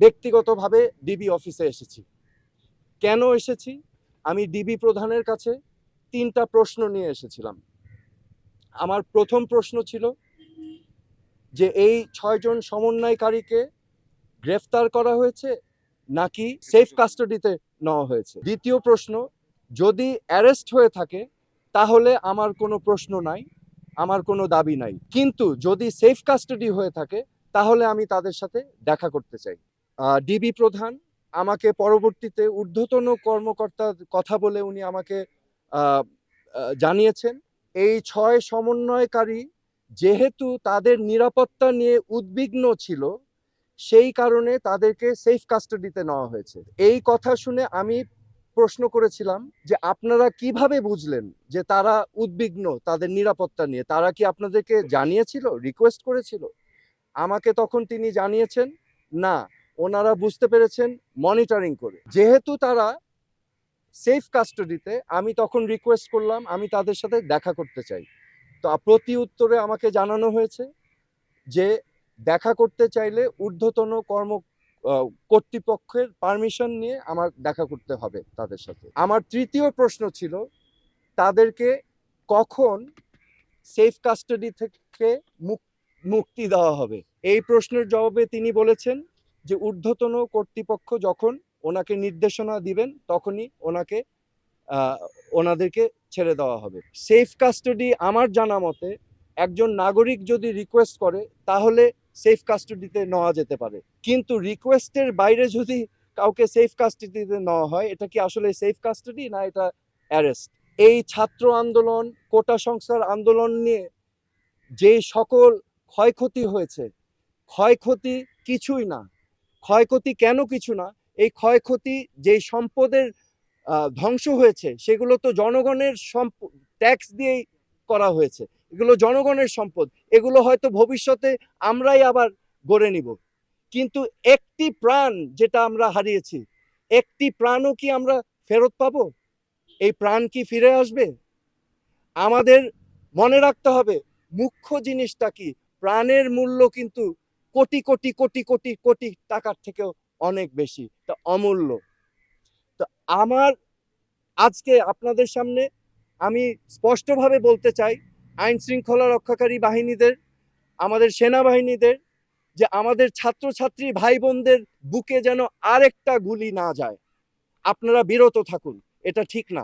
ব্যক্তিগতভাবে ডিবি অফিসে এসেছি। কেন এসেছি? আমি ডিবি প্রধানের কাছে 3টা প্রশ্ন নিয়ে এসেছিলাম। আমার প্রথম প্রশ্ন ছিল যে এই 6 জন সমন্বয়কারীকে গ্রেফতার করা হয়েছে নাকি সেফ কাস্টডিতে নেওয়া হয়েছে। দ্বিতীয় প্রশ্ন, যদি অ্যারেস্ট হয়ে থাকে তাহলে আমার কোনো প্রশ্ন নাই, আমার কোনো দাবি নাই, কিন্তু যদি সেফ কাস্টডি হয়ে থাকে তাহলে আমি তাদের সাথে দেখা করতে চাই। ডিবি প্রধান আমাকে পরবর্তীতে ঊর্ধ্বতন কর্মকর্তার কথা বলে উনি আমাকে জানিয়েছেন এই 6 সমন্বয়কারী যেহেতু তাদের নিরাপত্তা নিয়ে উদ্বিগ্ন ছিল সেই কারণে তাদেরকে সেফ কাস্টডিতে নেওয়া হয়েছে। এই কথা শুনে আমি প্রশ্ন করেছিলাম যে আপনারা কিভাবে বুঝলেন যে তারা উদ্বিগ্ন তাদের নিরাপত্তা নিয়ে? তারা কি আপনাদেরকে জানিয়েছিল, রিকোয়েস্ট করেছিল? আমাকে তখন তিনি জানিয়েছেন না, ওনারা বুঝতে পেরেছেন মনিটরিং করে। যেহেতু তারা সেফ কাস্টডিতে, আমি তখন রিকোয়েস্ট করলাম আমি তাদের সাথে দেখা করতে চাই। তো প্রতি উত্তরে আমাকে জানানো হয়েছে যে দেখা করতে চাইলে ঊর্ধ্বতন কর্তৃপক্ষের পারমিশন নিয়ে আমার দেখা করতে হবে তাদের সাথে। আমার তৃতীয় প্রশ্ন ছিল তাদেরকে কখন সেফ কাস্টডি থেকে মুক্তি দেওয়া হবে। এই প্রশ্নের জবাবে তিনি বলেছেন যে ঊর্ধ্বতন কর্তৃপক্ষ যখন ওনাকে নির্দেশনা দিবেন তখনই ওনাদেরকে ছেড়ে দেওয়া হবে। সেফ কাস্টডি আমার জানা মতে একজন নাগরিক যদি রিকোয়েস্ট করে তাহলে সেফ কাস্টডিতে নেওয়া যেতে পারে, কিন্তু রিকোয়েস্টের বাইরে যদি কাউকে সেফ কাস্টডিতে নেওয়া হয় এটা কি আসলে সেফ কাস্টডি না এটা অ্যারেস্ট? এই ছাত্র আন্দোলন, কোটা সংস্কার আন্দোলন নিয়ে যে সকল ক্ষয়ক্ষতি হয়েছে, ক্ষয়ক্ষতি কিছুই না। ক্ষয়ক্ষতি কেন কিছু না? এই ক্ষয়ক্ষতি যেই সম্পদের ধ্বংস হয়েছে সেগুলো তো জনগণের ট্যাক্স দিয়েই করা হয়েছে। এগুলো জনগণের সম্পদ, এগুলো হয়তো ভবিষ্যতে আমরাই আবার গড়ে নিব, কিন্তু একটি প্রাণ যেটা আমরা হারিয়েছি, একটি প্রাণও কি আমরা ফেরত পাবো? এই প্রাণ কি ফিরে আসবে? আমাদের মনে রাখতে হবে মুখ্য জিনিসটা কি, প্রাণের মূল্য কিন্তু কোটি কোটি কোটি কোটি কোটি টাকার থেকেও অনেক বেশি, তা অমূল্য। তো আমার আজকে আপনাদের সামনে আমি স্পষ্টভাবে বলতে চাই আইন শৃঙ্খলা রক্ষাকারী বাহিনীদের, আমাদের সেনাবাহিনীদের, যে আমাদের ছাত্রছাত্রী ভাই বোনদের বুকে যেন আরেকটা গুলি না যায়। আপনারা বিরত থাকুন, এটা ঠিক না।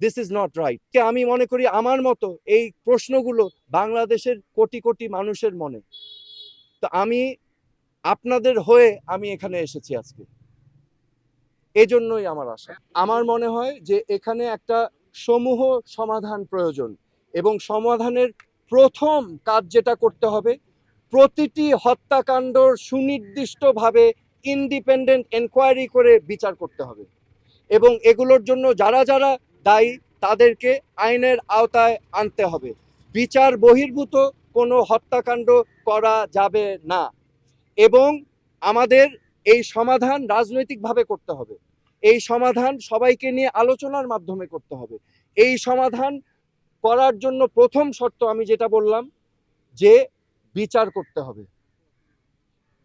This is not right. আমি মনে করি আমার মতো এই প্রশ্নগুলো বাংলাদেশের কোটি কোটি মানুষের মনে। তো আমি আপনাদের হয়ে আমি এখানে এসেছি আজকে, এজন্যই আমার আশা। আমার মনে হয় যে এখানে একটা সমূহ সমাধান প্রয়োজন, এবং সমাধানের প্রথম কাজ যেটা করতে হবে, প্রতিটি হত্যাকাণ্ড সুনির্দিষ্টভাবে ইন্ডিপেন্ডেন্ট এনকোয়ারি করে বিচার করতে হবে, এবং এগুলোর জন্য যারা যারা দায়ী তাদেরকে আইনের আওতায় আনতে হবে। বিচার বহির্ভূত কোনো হত্যাকাণ্ড করা যাবে না, এবং আমাদের এই সমাধান রাজনৈতিকভাবে করতে হবে। এই সমাধান সবাইকে নিয়ে আলোচনার মাধ্যমে করতে হবে। এই সমাধান করার জন্য প্রথম শর্ত আমি যেটা বললাম যে বিচার করতে হবে।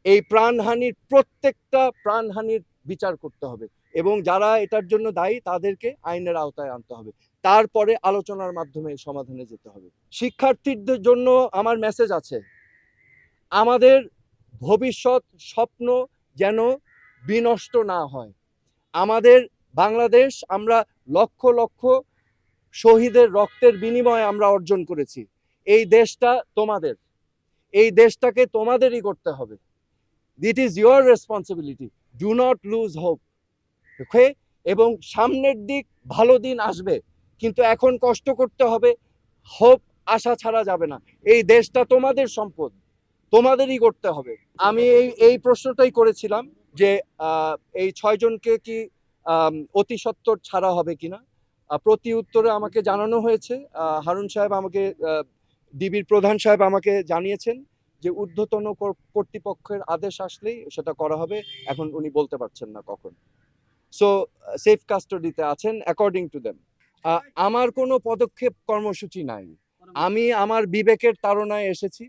এই প্রাণহানির প্রত্যেকটা প্রাণহানির বিচার করতে হবে, এবং যারা এটার জন্য দায়ী তাদেরকে আইনের আওতায় আনতে হবে। তারপরে আলোচনার মাধ্যমে সমাধানে যেতে হবে। শিক্ষার্থীদের জন্য আমার মেসেজ আছে, আমাদের ভবিষ্যৎ স্বপ্ন যেন বিনষ্ট না হয়। আমাদের বাংলাদেশ আমরা লক্ষ লক্ষ শহীদের রক্তের বিনিময়ে আমরা অর্জন করেছি। এই দেশটা তোমাদের, এই দেশটাকে তোমাদেরই করতে হবে। It is your responsibility, do not lose hope. Okay? এবং সামনের দিক ভালো দিন আসবে, কিন্তু এখন কষ্ট করতে হবে, হোপ আশা ছাড়া যাবে না। এই দেশটা তোমাদের সম্পদ, তোমাদেরই করতে হবে। আমি এই প্রশ্নটাই করেছিলাম যে এই 6 জনকে কি অতি সত্বর ছাড়া হবে কিনা। প্রতি উত্তরে আমাকে জানানো হয়েছে, হারুন সাহেব আমাকে, ডিবির প্রধান সাহেব আমাকে জানিয়েছেন যে ঊর্ধ্বতন কর্তৃপক্ষের আদেশ আসলেই সেটা করা হবে, এখন উনি বলতে পারছেন না কখন। সো সেফ কাস্টডিতে আছেন অ্যাকর্ডিং টু দেম। আমার কোনো পদক্ষেপ কর্মসূচি নাই, আমি আমার বিবেকের তাড়নায় এসেছি।